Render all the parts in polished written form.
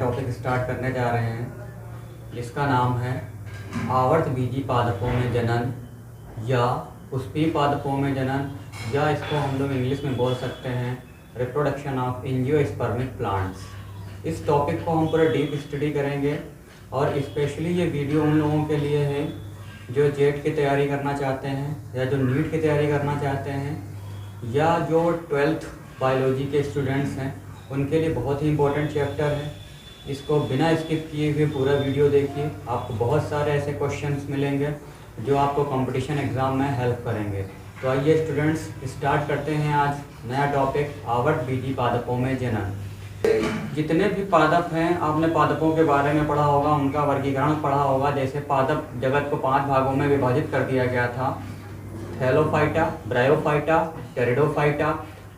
Topic start करने जा रहे हैं जिसका नाम है आवर्तबीजी पादपों में जनन या पुष्पीय पादपों में जनन, या इसको हम लोग इंग्लिश में बोल सकते हैं रिप्रोडक्शन ऑफ एंजियोस्पर्मिक प्लांट्स। इस टॉपिक को हम पूरा डीप स्टडी करेंगे और स्पेशली ये वीडियो उन लोगों के लिए है जो जेट की तैयारी करना चाहते हैं या जो नीट की तैयारी करना चाहते हैं या जो 12th बायोलॉजी के स्टूडेंट्स हैं, उनके लिए बहुत ही इंपॉर्टेंट चैप्टर है। इसको बिना स्किप किए हुए पूरा वीडियो देखिए, आपको बहुत सारे ऐसे क्वेश्चंस मिलेंगे जो आपको कंपटीशन एग्ज़ाम में हेल्प करेंगे। तो आइए स्टूडेंट्स स्टार्ट करते हैं आज नया टॉपिक आवर्तबीजी पादपों में जनन। जितने भी पादप हैं आपने पादपों के बारे में पढ़ा होगा, उनका वर्गीकरण पढ़ा होगा। जैसे पादप जगत को 5 भागों में विभाजित कर दिया गया था, थैलोफाइटा, ब्रायोफाइटा, टेरिडोफाइटा,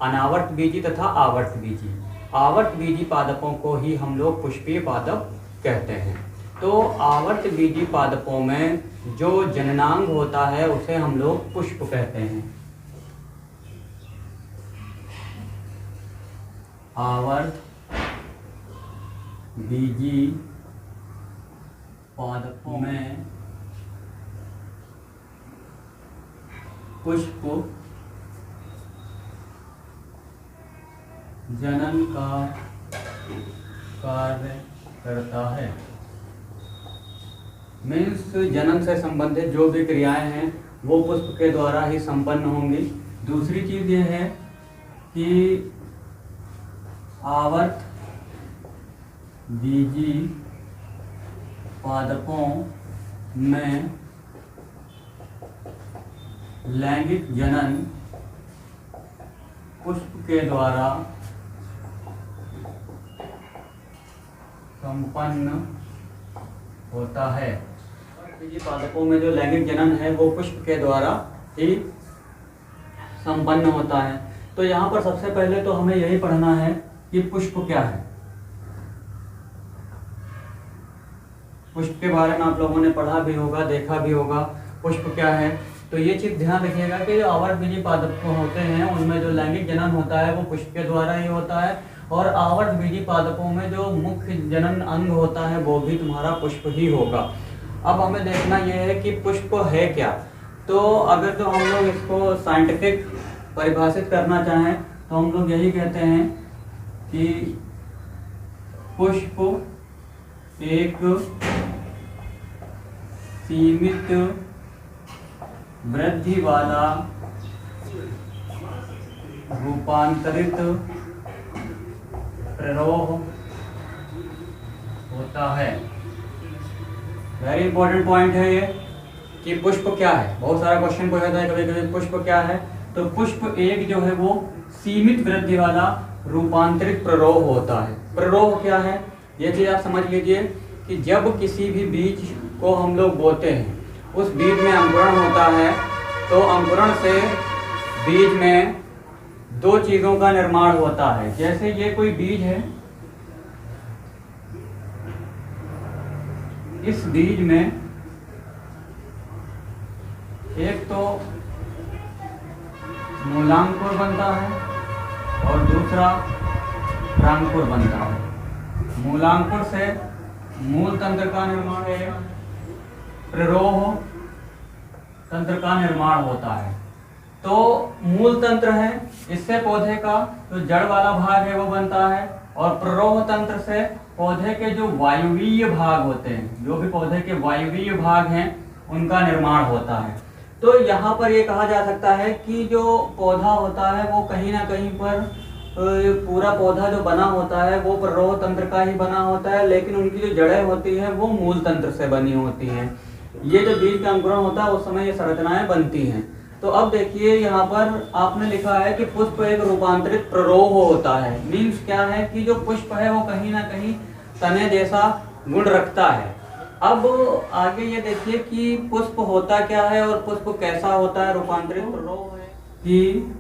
अनावर्तबीजी तथा आवर्तबीजी। आवर्तबीजी पादपों को ही हम लोग पुष्पीय पादप कहते हैं। तो आवर्तबीजी पादपों में जो जननांग होता है उसे हम लोग पुष्प कहते हैं। आवर्तबीजी पादपों में पुष्प जनन का कार्य करता है। मीन्स जनन से संबंधित जो भी क्रियाएं हैं वो पुष्प के द्वारा ही संपन्न होंगी। दूसरी चीज़ ये है कि आवर्तबीजी पादपों में लैंगिक जनन पुष्प के द्वारा संपन्न होता है। आवर्तबीजी पादपों में जो लैंगिक जनन है वो पुष्प के द्वारा ही संपन्न होता है। तो यहाँ पर सबसे पहले तो हमें यही पढ़ना है कि पुष्प क्या है। पुष्प के बारे में आप लोगों ने पढ़ा भी होगा, देखा भी होगा, पुष्प क्या है। तो ये चीज़ ध्यान रखिएगा कि जो आवर्तबीजी पादप होते हैं उनमें जो लैंगिक जनन होता है वो पुष्प के द्वारा ही होता है, और आवर्तबीजी पादपों में जो मुख्य जनन अंग होता है वो भी तुम्हारा पुष्प ही होगा। अब हमें देखना यह है कि पुष्प है क्या। तो अगर तो हम लोग इसको साइंटिफिक परिभाषित करना चाहें तो हम लोग यही कहते हैं कि पुष्प एक सीमित वृद्धि वाला रूपांतरित प्ररोह होता है। वेरी इंपॉर्टेंट पॉइंट है ये कि पुष्प क्या है। बहुत सारा क्वेश्चन पूछा था कभी कभी पुष्प क्या है। तो पुष्प एक जो है वो सीमित वृद्धि वाला रूपांतरित प्ररोह होता है। प्ररोह क्या है ये चीज़ आप समझ लीजिए कि जब किसी भी बीज को हम लोग बोते हैं उस बीज में अंकुरण होता है, तो अंकुरण से बीज में 2 चीज़ों का निर्माण होता है। जैसे ये कोई बीज है, इस बीज में एक तो मूलांकुर बनता है और दूसरा प्रांकुर बनता है। मूलांकुर से मूल तंत्र का निर्माण है, प्ररोह तंत्र का निर्माण होता है। तो मूल तंत्र है, इससे पौधे का जो जड़ वाला भाग है वो बनता है, और प्ररोह तंत्र से पौधे के जो वायवीय भाग होते हैं, जो भी पौधे के वायवीय भाग हैं उनका निर्माण होता है। तो यहाँ पर ये कहा जा सकता है कि जो पौधा होता है वो कहीं ना कहीं पर पूरा पौधा जो बना होता है वो प्ररोह तंत्र का ही बना होता है, लेकिन उनकी जो जड़ें होती हैं वो मूल तंत्र से बनी होती हैं। ये जो बीज का अंकुरण होता है उस समय ये संरचनाएं बनती हैं। तो अब देखिए यहाँ पर आपने लिखा है कि पुष्प एक रूपांतरित प्ररोह होता है। मीन्स क्या है कि जो पुष्प है वो कहीं ना कहीं तने जैसा गुण रखता है। अब आगे ये देखिए कि पुष्प होता क्या है और पुष्प कैसा होता है। रूपांतरित प्ररोह है कि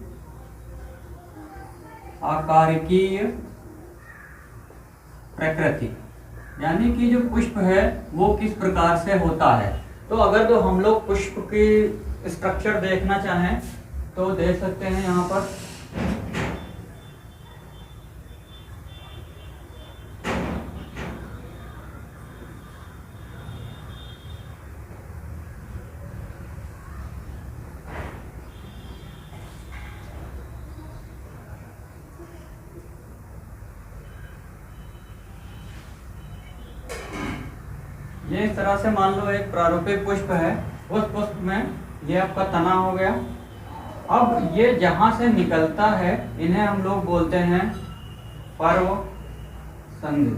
आकारिकीय प्रकृति, यानी कि जो पुष्प है वो किस प्रकार से होता है। तो अगर तो हम लोग पुष्प की स्ट्रक्चर देखना चाहें तो देख सकते हैं यहाँ पर ये इस तरह से मान लो एक प्रारूपिक पुष्प है, उस पुष्प में ये आपका तना हो गया। अब ये जहां से निकलता है इन्हें हम लोग बोलते हैं पर्वसंधि।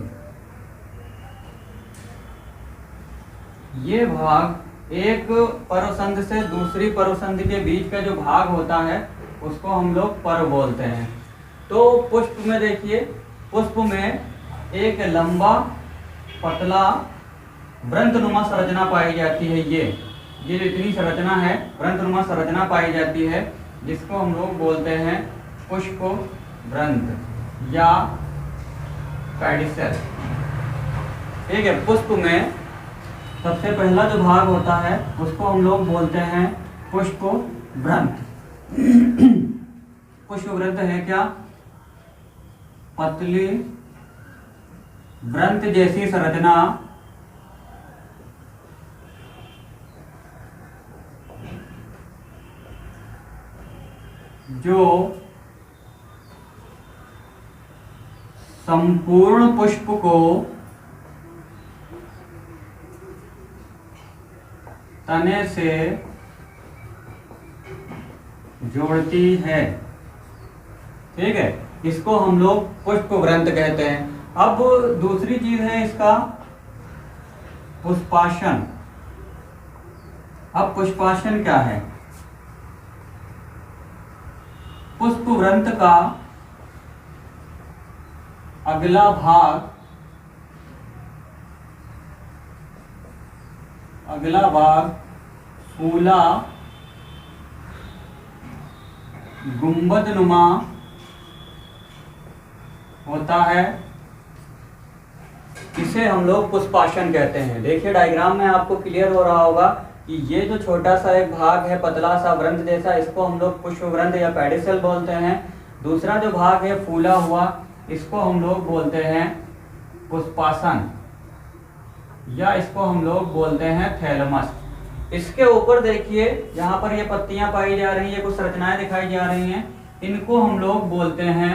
ये भाग एक पर्वसंधि से दूसरी पर्वसंधि के बीच का जो भाग होता है उसको हम लोग पर्व बोलते हैं। तो पुष्प में देखिए, पुष्प में एक लंबा पतला वृंतनुमा संरचना पाई जाती है। ये जो इतनी संरचना है, वृंतनुमा संरचना पाई जाती है, जिसको हम लोग बोलते हैं पुष्प वृंत या पेडिसेल। ठीक है, पुष्प में सबसे पहला जो भाग होता है उसको हम लोग बोलते हैं पुष्प वृंत। पुष्प वृंत है क्या? पतली वृंत जैसी संरचना जो संपूर्ण पुष्प को तने से जोड़ती है। ठीक है, इसको हम लोग पुष्प वृंत कहते हैं। अब दूसरी चीज है इसका पुष्पाशन। अब पुष्पाशन क्या है? पुष्प वृंत का अगला भाग फूला गुंबदनुमा होता है, इसे हम लोग पुष्पाशन कहते हैं। देखिए डायग्राम में आपको क्लियर हो रहा होगा कि ये जो छोटा सा एक भाग है पतला सा वृंत जैसा, इसको हम लोग पुष्प वृंत या पेडिसेल बोलते हैं। दूसरा जो भाग है फूला हुआ, इसको हम लोग बोलते हैं पुष्पासन या इसको हम लोग बोलते हैं थैलमस। इसके ऊपर देखिए यहाँ पर ये पत्तियां पाई जा रही है, कुछ संरचनाएं दिखाई जा रही हैं, इनको हम लोग बोलते हैं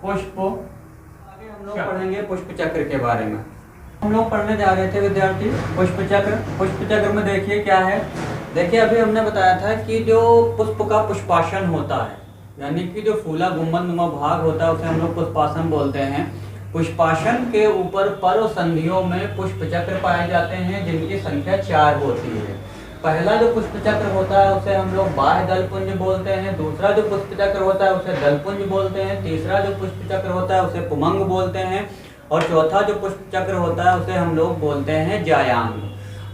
पुष्प। आगे हम लोग पढ़ेंगे पुष्प चक्र के बारे में। हम लोग पढ़ने जा रहे थे विद्यार्थी पुष्प चक्र। पुष्प चक्र में देखिए क्या है। देखिए अभी हमने बताया था कि जो पुष्प का पुष्पाशन होता है, यानी कि जो फूला गुंबदनुमा भाग होता है, उसे हम लोग पुष्पासन बोलते हैं। पुष्पाशन के ऊपर पर्व संधियों में पुष्प चक्र पाए जाते हैं, जिनकी संख्या 4 होती है। पहला जो पुष्प चक्र होता है उसे हम लोग बाह्य दलपुंज बोलते हैं। दूसरा जो पुष्प चक्र होता है उसे दलपुंज बोलते हैं। तीसरा जो पुष्प चक्र होता है उसे पुमंग बोलते हैं। और चौथा जो पुष्प चक्र होता है उसे हम लोग बोलते हैं जायांग।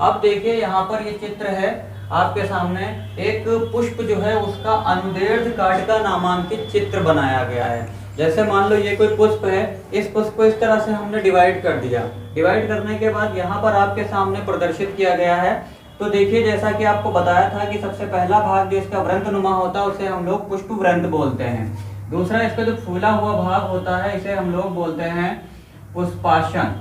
अब देखिए यहाँ पर ये चित्र है आपके सामने, एक पुष्प जो है उसका अनुदैर्ध्य काट का नामांकित चित्र बनाया गया है। जैसे मान लो ये कोई पुष्प है, इस पुष्प को इस तरह से हमने डिवाइड कर दिया। डिवाइड करने के बाद यहाँ पर आपके सामने प्रदर्शित किया गया है। तो देखिए जैसा कि आपको बताया था कि सबसे पहला भाग जो इसका वृंतनुमा होता है उसे हम लोग पुष्प वृंत बोलते हैं। दूसरा इसका जो फूला हुआ भाग होता है इसे हम लोग बोलते हैं पुष्पाशन।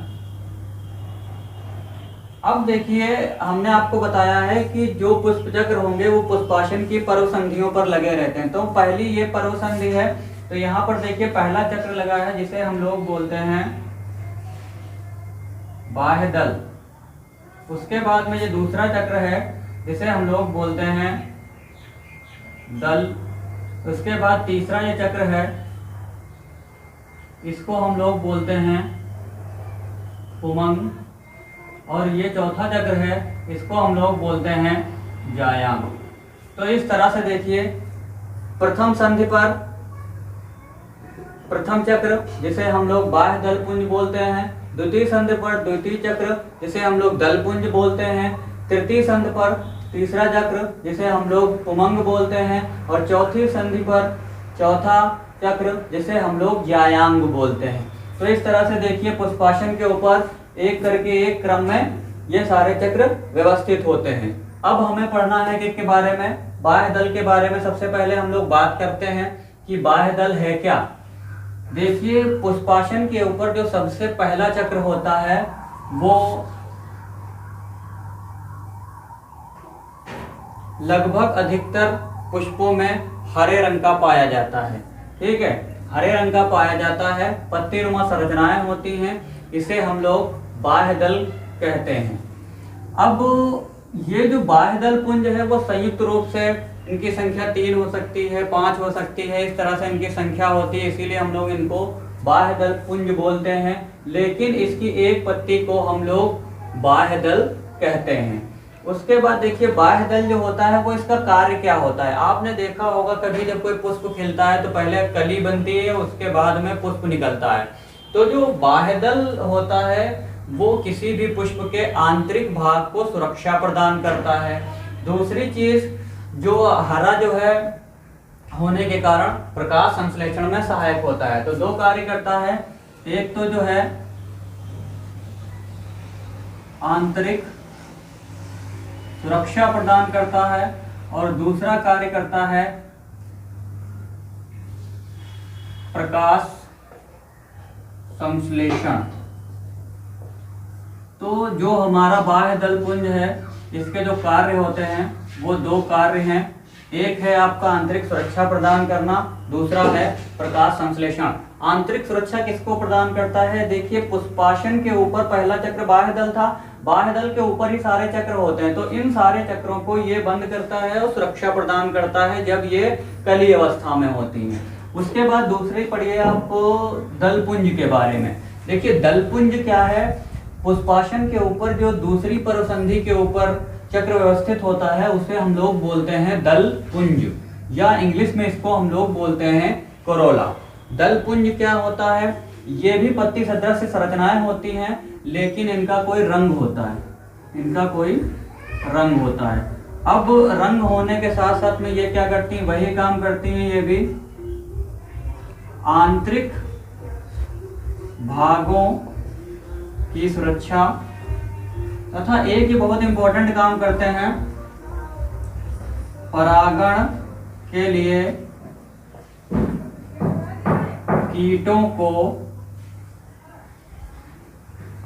अब देखिए हमने आपको बताया है कि जो पुष्प चक्र होंगे वो पुष्पाशन की पर्व संधियों पर लगे रहते हैं। तो पहली ये पर्व संधि है, तो यहाँ पर देखिए पहला चक्र लगा है जिसे हम लोग बोलते हैं बाह्य दल। उसके बाद में ये दूसरा चक्र है जिसे हम लोग बोलते हैं दल। उसके बाद तीसरा ये चक्र है, इसको हम लोग बोलते हैं पुमंग। और ये चौथा चक्र है, इसको हम लोग बोलते हैं जायांग। तो इस तरह से देखिए प्रथम संधि पर प्रथम चक्र जिसे हम लोग बाह्य दलपुंज बोलते हैं, द्वितीय संधि पर द्वितीय चक्र जिसे हम लोग दलपुंज बोलते हैं, तृतीय संधि पर तीसरा चक्र जिसे हम लोग पुमंग बोलते हैं, और चौथी संधि पर चौथा चक्र जिसे हम लोग जायांग बोलते हैं। तो इस तरह से देखिए पुष्पाशन के ऊपर एक करके एक क्रम में ये सारे चक्र व्यवस्थित होते हैं। अब हमें पढ़ना है किसके बारे में? बाह्य दल के बारे में। सबसे पहले हम लोग बात करते हैं कि बाह्य दल है क्या। देखिए पुष्पाशन के ऊपर जो सबसे पहला चक्र होता है वो लगभग अधिकतर पुष्पों में हरे रंग का पाया जाता है। ठीक है, हरे रंग का पाया जाता है, पत्तीनुमा संरचनाएं होती हैं, इसे हम लोग बाह्य दल कहते हैं। अब ये जो बाह्य दल पुंज है वो संयुक्त रूप से इनकी संख्या 3 हो सकती है, 5 हो सकती है, इस तरह से इनकी संख्या होती है, इसीलिए हम लोग इनको बाह्य दल पुंज बोलते हैं। लेकिन इसकी एक पत्ती को हम लोग बाह्य दल कहते हैं। उसके बाद देखिए बाह्य दल जो होता है वो इसका कार्य क्या होता है। आपने देखा होगा कभी जब कोई पुष्प खिलता है तो पहले कली बनती है, उसके बाद में पुष्प निकलता है। तो जो बाह्य दल होता है वो किसी भी पुष्प के आंतरिक भाग को सुरक्षा प्रदान करता है। दूसरी चीज, जो हरा जो है होने के कारण प्रकाश संश्लेषण में सहायक होता है। तो 2 कार्य करता है, एक तो जो है आंतरिक सुरक्षा प्रदान करता है और दूसरा कार्य करता है प्रकाश संश्लेषण। तो जो हमारा बाह्य दल पुंज है इसके जो कार्य होते हैं वो 2 कार्य हैं। एक है आपका आंतरिक सुरक्षा प्रदान करना, दूसरा है प्रकाश संश्लेषण। आंतरिक सुरक्षा किसको प्रदान करता है? देखिए पुष्पासन के ऊपर पहला चक्र बाह्य दल था, बाह्य दल के ऊपर ही सारे चक्र होते हैं। तो इन सारे चक्रों को ये बंद करता है और सुरक्षा प्रदान करता है जब ये कली अवस्था में होती हैं। उसके बाद दूसरी पढ़िए आप दलपुंज के बारे में। देखिए दलपुंज क्या है? पुष्पासन के ऊपर जो दूसरी परसंधि के ऊपर चक्र व्यवस्थित होता है उसे हम लोग बोलते हैं दलपुंज, या इंग्लिश में इसको हम लोग बोलते हैं कोरोला। दलपुंज क्या होता है? ये भी पत्ती सदृश संरचनाएं होती हैं, लेकिन इनका कोई रंग होता है, इनका कोई रंग होता है। अब रंग होने के साथ साथ में ये क्या करती हैं? वही काम करती हैं ये भी, आंतरिक भागों की सुरक्षा, तथा एक ही बहुत इंपॉर्टेंट काम करते हैं, परागण के लिए कीटों को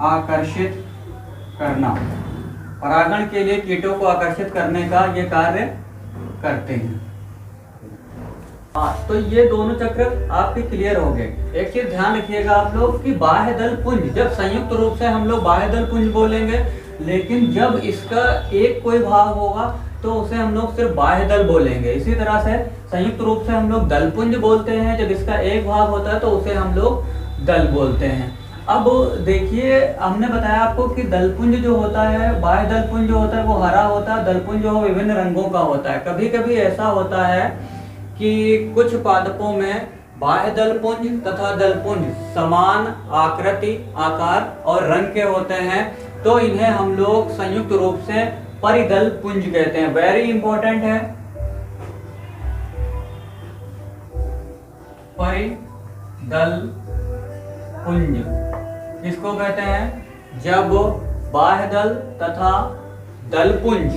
आकर्षित करना। परागण के लिए कीटों को आकर्षित करने का ये कार्य करते हैं। तो ये दोनों चक्र आपके क्लियर हो गए। एक चीज ध्यान रखिएगा आप लोग कि बाह्य दल पुंज, जब संयुक्त रूप से हम लोग बाह्य दल पुंज बोलेंगे, लेकिन जब इसका एक कोई भाग होगा तो उसे हम लोग सिर्फ बाह्य दल बोलेंगे। इसी तरह से संयुक्त रूप से हम लोग दलपुंज बोलते हैं, जब इसका एक भाग होता है तो उसे हम लोग दल बोलते हैं। अब देखिए हमने बताया आपको कि दलपुंज जो होता है, बाह्य दलपुंज जो होता है वो हरा होता है, दलपुंज जो विभिन्न रंगों का होता है। कभी कभी ऐसा होता है कि कुछ पादपों में बाह्य दलपुंज तथा दलपुंज समान आकृति, आकार और रंग के होते हैं, तो इन्हें हम लोग संयुक्त रूप से परिदल पुंज कहते हैं। वेरी इंपॉर्टेंट है, परिदल पुंज किसको कहते हैं? जब बाह्य दल तथा दलपुंज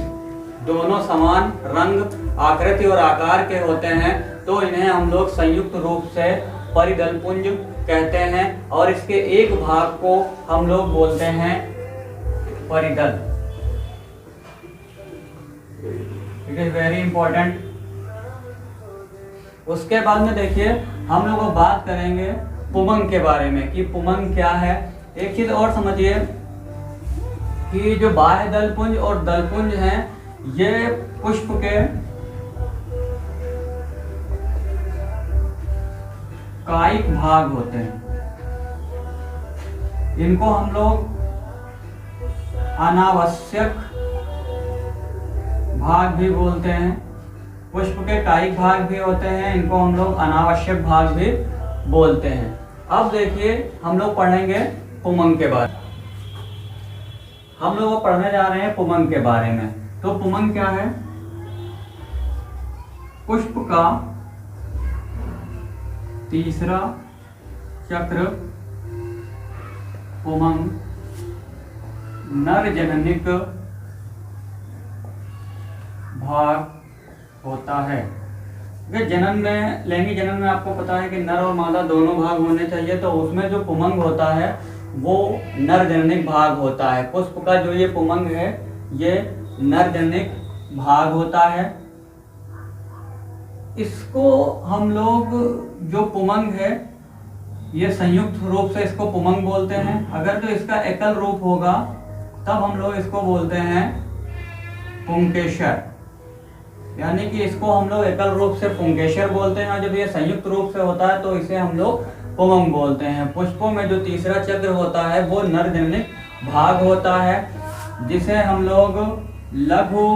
दोनों समान रंग, आकृति और आकार के होते हैं तो इन्हें हम लोग संयुक्त रूप से परिदल पुंज कहते हैं, और इसके एक भाग को हम लोग बोलते हैं परिदल। It is very important. उसके बाद में देखिए हम लोग बात करेंगे पुमंग के बारे में कि पुमंग क्या है। एक चीज और समझिए कि जो बाह्य दलपुंज और दलपुंज हैं ये पुष्प के कायिक भाग होते हैं। इनको हम लोग अनावश्यक भाग भी बोलते हैं। पुष्प के कायिक भाग भी होते हैं, इनको हम लोग अनावश्यक भाग भी बोलते हैं। अब देखिए हम लोग पढ़ेंगे पुमंग के बारे में। हम लोग पढ़ने जा रहे हैं पुमंग के बारे में। तो पुमंग क्या है? पुष्प का तीसरा चक्र पुमंग नर जननिक भाग होता है। जनन में, लैंगिक जनन में आपको पता है कि नर और मादा दोनों भाग होने चाहिए, तो उसमें जो पुमंग होता है वो नर जननिक भाग होता है। पुष्प का जो ये पुमंग है ये नर जननिक भाग होता है। इसको हम लोग जो पुमंग है ये संयुक्त रूप से इसको पुमंग बोलते हैं। अगर जो इसका एकल रूप होगा तब हम लोग इसको बोलते हैं पुंकेसर। यानी कि इसको हम लोग एकल रूप से पुंकेसर बोलते हैं, और जब ये संयुक्त रूप से होता है तो इसे हम लोग पुमंग बोलते हैं। पुष्पों में जो तीसरा चक्र होता है वो नर जननिक भाग होता है, जिसे हम लोग लघु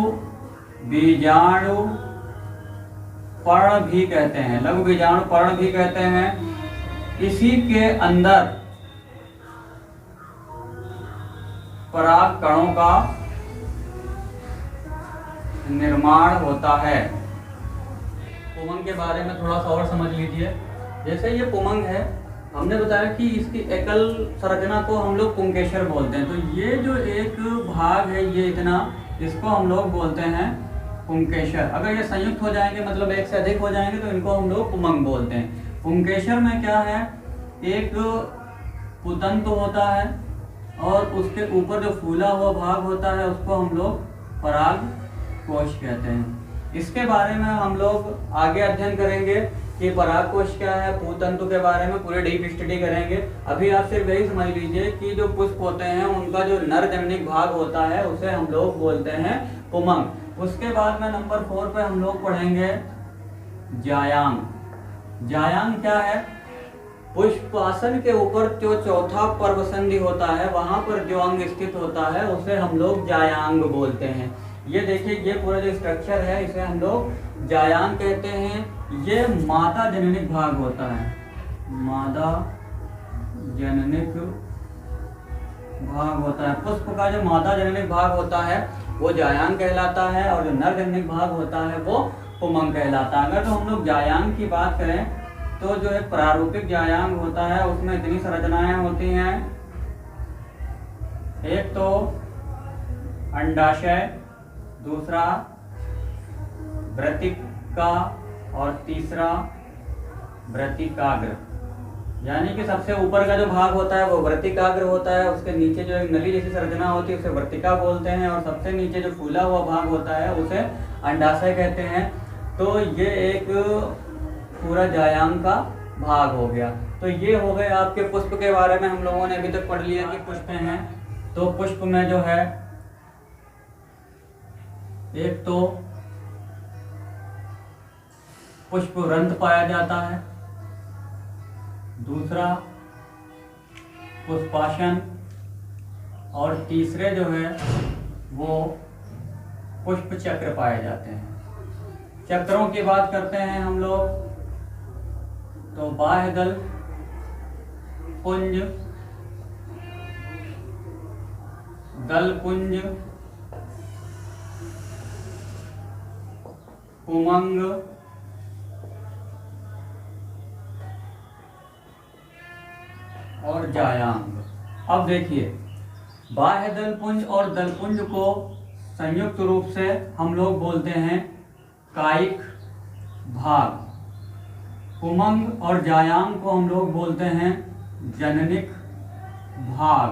बीजाणु पर्ण भी कहते हैं, लघु बीजाणु पर्ण भी कहते हैं। इसी के अंदर पराग कणों का निर्माण होता है। पुमंग के बारे में थोड़ा सा और समझ लीजिए। जैसे ये पुमंग है, हमने बताया कि इसकी एकल संरचना को हम लोग पुंकेसर बोलते हैं। तो ये जो एक भाग है, ये इतना, इसको हम लोग बोलते हैं पुंकेसर। अगर ये संयुक्त हो जाएंगे, मतलब एक से अधिक हो जाएंगे, तो इनको हम लोग पुमंग बोलते हैं। पुंकेसर में क्या है, एक पुतंतु होता है और उसके ऊपर जो फूला हुआ भाग होता है उसको हम लोग पराग कोश कहते हैं। इसके बारे में हम लोग आगे अध्ययन करेंगे कि पराग कोश क्या है, पूतंतु के बारे में पूरे डीप स्टडी करेंगे। अभी आप सिर्फ यही समझ लीजिए कि जो पुष्प होते हैं उनका जो नर जननिक भाग होता है उसे हम लोग बोलते हैं पुमंग। उसके बाद में नंबर 4 पे हम लोग पढ़ेंगे जायांग। जायांग क्या है, पुष्पासन के ऊपर जो चौथा पर्वसंधि होता है वहां पर जो अंग स्थित होता है उसे हम लोग जायांग बोलते हैं। ये देखिए, ये पूरा जो स्ट्रक्चर है इसे हम लोग जायांग कहते हैं। ये मादा जननिक भाग होता है, मादा जननिक भाग होता है। पुष्प का जो मादा जननिक भाग होता है वो जायांग कहलाता है, और जो नर जननिक भाग होता है वो पुमंग कहलाता है। अगर तो हम लोग जायांग की बात करें तो जो एक प्रारूपिक जायांग होता है उसमें इतनी संरचनाएं होती हैं। एक तो अंडाशय, दूसरा वृत्तिका और तीसरा वृत्तिकाग्र। यानी कि सबसे ऊपर का जो भाग होता है वो वृत्तिकाग्र होता है, उसके नीचे जो एक नली जैसी संरचना होती है उसे वृत्तिका बोलते हैं, और सबसे नीचे जो फूला हुआ भाग होता है उसे अंडाशय कहते हैं। तो ये एक पूरा जायांग का भाग हो गया। तो ये हो गए आपके पुष्प के बारे में। हम लोगों ने अभी तक पढ़ लिया कि पुष्प हैं। तो पुष्प में जो है एक तो पुष्परंध्र पाया जाता है, दूसरा पुष्पासन, और तीसरे जो है वो पुष्प चक्र पाए जाते हैं। चक्रों की बात करते हैं हम लोग तो बाह्य दल पुंज, दल पुंज, पुमंग, और जायांग। अब देखिए, बाह्य दलपुंज और दलपुंज को संयुक्त रूप से हम लोग बोलते हैं कायिक भाग। पुमंग और जायांग को हम लोग बोलते हैं जननिक भाग।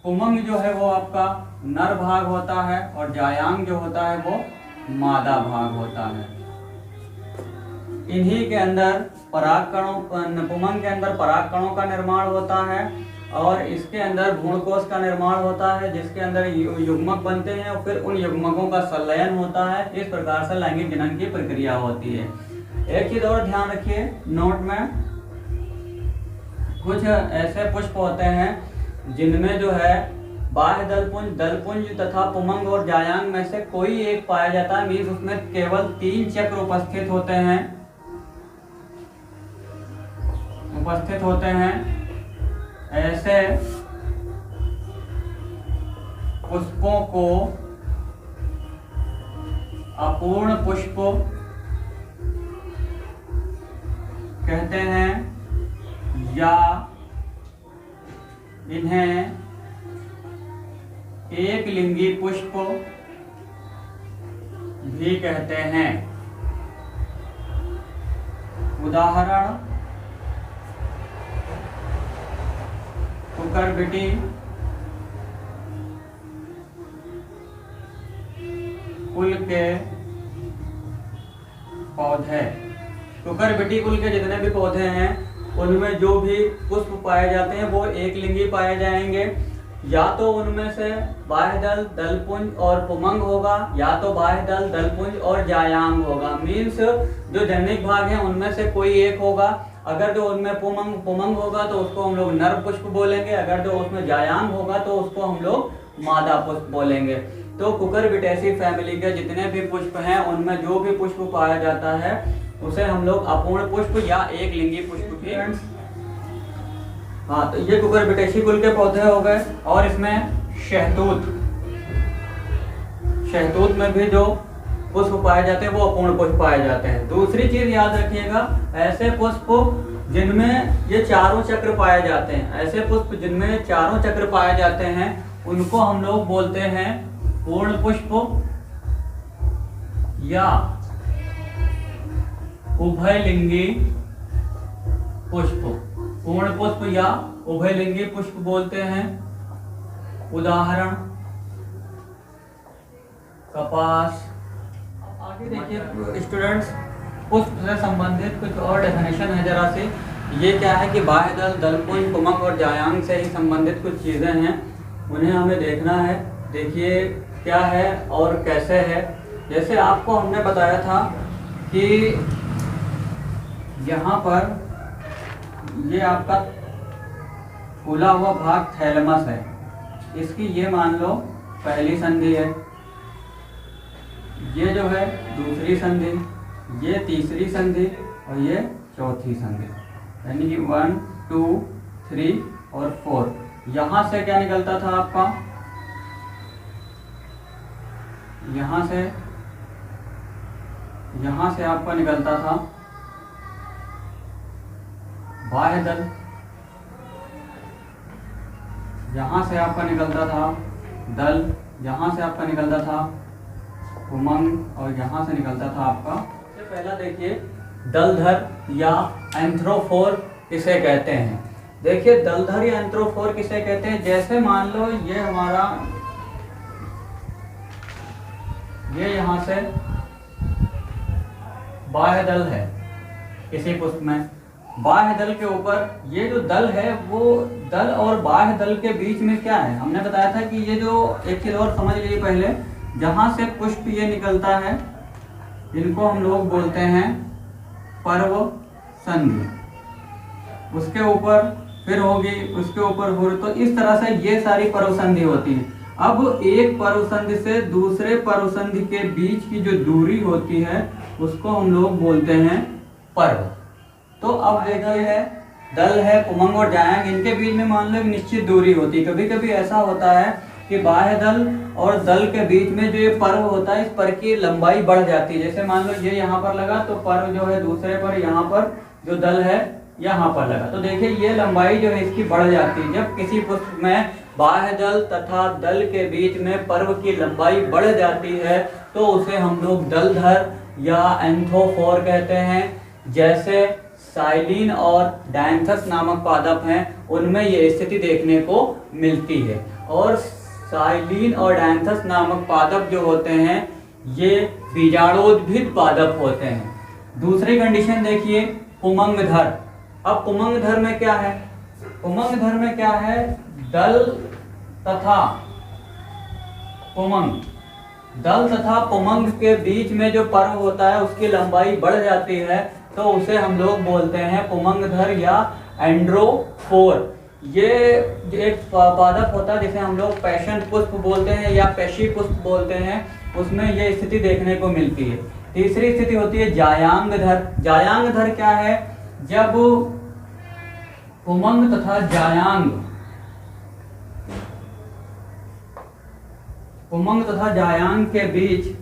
पुमंग जो है वो आपका नर भाग होता है, और जायांग जो होता है वो मादा भाग होता है। इन्हीं के अंदर परागकणों, पुमंग के अंदर परागकणों का निर्माण होता है, और इसके अंदर भ्रूणकोश का निर्माण होता है, जिसके अंदर युग्मक बनते हैं और फिर उन युग्मकों का संलयन होता है। इस प्रकार से लैंगिक जनन की प्रक्रिया होती है। एक चीज और ध्यान रखिए, नोट में कुछ ऐसे पुष्प होते हैं जिनमें जो है बाह्य दलपुंज, दलपुंज तथा पुमंग और जायांग में से कोई एक पाया जाता है। मीन्स उसमें केवल 3 चक्र उपस्थित होते हैं। ऐसे पुष्पों को अपूर्ण पुष्प कहते हैं, या इन्हें एक लिंगी पुष्प भी कहते हैं। उदाहरण कुकरबिटी, कुल के पौधे। कुकरबिटी कुल के जितने भी पौधे हैं उनमें जो भी पुष्प पाए जाते हैं वो एक लिंगी पाए जाएंगे। या तो उनमें से बाह्य दल, दलपुंज और पुमंग होगा, या तो बाह्य दल, दलपुंज और जायांग होगा। मीन्स जो जननिक भाग है उनमें से कोई एक होगा। अगर जो उनमें पुमंग होगा तो उसको हम लोग नर पुष्प बोलेंगे, अगर जो उसमें जायांग होगा तो उसको हम लोग मादा पुष्प बोलेंगे। तो कुकुरबिटेसी फैमिली के जितने भी पुष्प हैं उनमें जो भी पुष्प पाया जाता है उसे हम लोग अपूर्ण पुष्प या एक लिंगी पुष्प भी। हाँ, तो ये कुकुरबिटेसी कुल के पौधे हो गए। और इसमें शहतूत में भी जो पुष्प पाए जाते हैं वो अपूर्ण पुष्प पाए जाते हैं। दूसरी चीज याद रखिएगा, ऐसे पुष्प जिनमें ये चारों चक्र पाए जाते हैं, ऐसे पुष्प जिनमें चारों चक्र पाए जाते हैं उनको हम लोग बोलते हैं पूर्ण पुष्प या उभयलिंगी पुष्प। पूर्ण पुष्प या उभयलिंगी पुष्प बोलते हैं। उदाहरण कपास। आगे देखिए स्टूडेंट्स, पुष्प से संबंधित कुछ और डेफिनेशन है जरा सी। ये क्या है कि बाह्य दल, दलपुंज, पुमंग और जायांग से ही संबंधित कुछ चीजें हैं, उन्हें हमें देखना है। देखिए क्या है और कैसे है। जैसे आपको हमने बताया था कि यहाँ पर ये आपका फूला हुआ भाग थैलेमस है, इसकी ये मान लो पहली संधि है, ये जो है दूसरी संधि, ये तीसरी संधि और ये चौथी संधि, यानी कि 1 2 3 और 4। यहाँ से क्या निकलता था आपका, यहाँ से आपका निकलता था बाह्य दल, यहाँ से आपका निकलता था दल, यहाँ से आपका निकलता था पुमंग और यहाँ से निकलता था आपका। सबसे पहला देखिए दलधर या एंथ्रोफोर किसे कहते हैं। देखिए दलधर या एंथ्रोफोर किसे कहते हैं, जैसे मान लो ये हमारा, ये यहाँ से बाह्य दल है किसी पुष्प में, बाह्य दल के ऊपर ये जो दल है वो दल और बाह्य दल के बीच में क्या है, हमने बताया था कि ये जो, एक चीज और समझ लीजिए पहले, जहां से पुष्प ये निकलता है इनको हम लोग बोलते हैं पर्व संधि। उसके ऊपर फिर होगी, उसके ऊपर हो, तो इस तरह से ये सारी पर्व संधि होती है। अब एक पर्व संधि से दूसरे पर्व संधि के बीच की जो दूरी होती है उसको हम लोग बोलते हैं पर्व। तो अब देखिए है दल है, पुमंग और जायांग, इनके बीच में मान लो एक निश्चित दूरी होती है। कभी कभी ऐसा होता है कि बाह्य दल और दल के बीच में जो ये पर्व होता है इस पर की लंबाई बढ़ जाती है। जैसे मान लो ये यहाँ पर लगा तो पर्व जो है दूसरे पर, यहाँ पर जो दल है यहाँ पर लगा, तो देखिए ये लंबाई जो है इसकी बढ़ जाती है। जब किसी पुष्प में बाह्य दल तथा दल के बीच में पर्व की लंबाई बढ़ जाती है तो उसे हम लोग दलधर या एंथ्रोफोर कहते हैं। जैसे साइलिन और डायंथस नामक पादप हैं उनमें ये स्थिति देखने को मिलती है। और साइलिन और डायंथस नामक पादप जो होते हैं ये बीजाणोद्भिद पादप होते हैं। दूसरी कंडीशन देखिए पुमंगधर। अब पुमंगधर में क्या है, पुमंगधर में क्या है, दल तथा पुमंग, दल तथा पुमंग के बीच में जो पर्व होता है उसकी लंबाई बढ़ जाती है तो उसे हम लोग बोलते हैं पुमंगधर या एंड्रोफोर। ये एक पादप होता है जिसे हम लोग पैशन पुष्प बोलते हैं या पेशी पुष्प बोलते हैं, उसमें ये स्थिति देखने को मिलती है। तीसरी स्थिति होती है जायांगधर। जायांगधर क्या है, जब पुमंग तथा जायांग, पुमंग तथा जायांग के बीच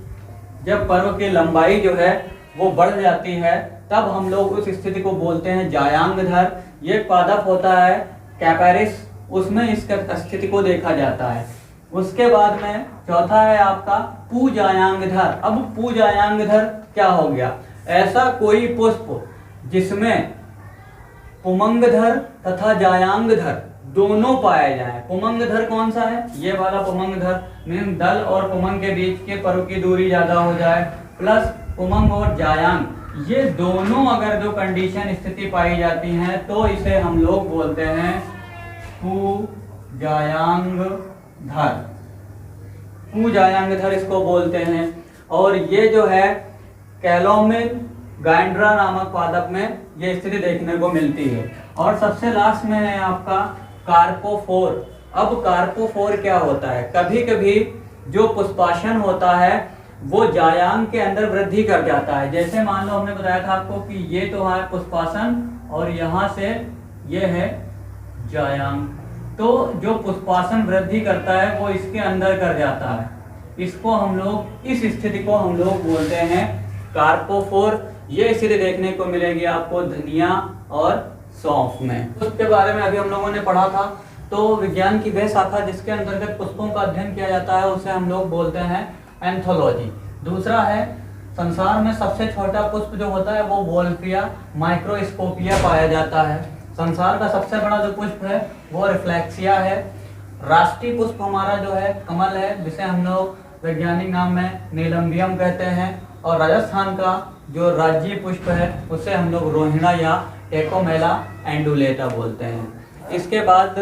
जब पर्व की लंबाई जो है वो बढ़ जाती है तब हम लोग उस स्थिति को बोलते हैं जायांगधर। ये पादप होता है कैपेरिस, उसमें इस स्थिति को देखा जाता है। उसके बाद में चौथा है आपका पूजायांगधर। अब पूजायांगधर क्या हो गया, ऐसा कोई पुष्प जिसमें पुमंगधर तथा जायांगधर दोनों पाए जाएं। पुमंगधर कौन सा है, ये वाला पुमंगधर, मीन दल और पुमंग के बीच के पर्व की दूरी ज्यादा हो जाए, प्लस पुमंग और जायांग, ये दोनों अगर जो कंडीशन स्थिति पाई जाती हैं तो इसे हम लोग बोलते हैं जायांगधर, पूजायांगधर इसको बोलते हैं। और ये जो है कैलोमिन गाइंड्रा नामक पादप में ये स्थिति देखने को मिलती है। और सबसे लास्ट में है आपका कार्पोफोर। अब कार्पोफोर क्या होता है, कभी कभी जो पुष्पाशन होता है वो जायांग के अंदर वृद्धि कर जाता है। जैसे मान लो हमने बताया था आपको कि ये तो है पुष्पाशन और यहाँ से ये है जायांग, तो जो पुष्पाशन वृद्धि करता है वो इसके अंदर कर जाता है। इसको हम लोग, इस स्थिति को हम लोग बोलते हैं कार्पोफोर। ये स्थिति देखने को मिलेगी आपको धनिया और सौंफ में। उसके बारे में अभी हम लोगों ने पढ़ा था। तो विज्ञान की वह शाखा जिसके अंतर्गत पुष्पों का अध्ययन किया जाता है उसे हम लोग बोलते हैं एंथोलॉजी। दूसरा है संसार में सबसे छोटा पुष्प जो होता है वो वोल्फिया माइक्रोस्कोपिया पाया जाता है। संसार का सबसे बड़ा जो पुष्प है वो रिफ्लेक्सिया है। राष्ट्रीय पुष्प हमारा जो है कमल है, जिसे हम लोग वैज्ञानिक नाम में नीलम्बियम कहते हैं। और राजस्थान का जो राज्य पुष्प है उसे हम लोग रोहिणा या टेकोमेला एंडुलेटा बोलते हैं। इसके बाद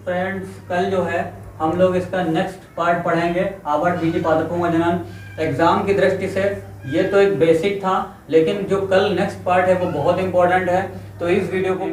फ्रेंड्स कल जो है हम लोग इसका नेक्स्ट पार्ट पढ़ेंगे, आवर्त बीजी पादपों का जनन। एग्जाम की दृष्टि से ये तो एक बेसिक था, लेकिन जो कल नेक्स्ट पार्ट है वो बहुत इंपॉर्टेंट है। तो इस वीडियो को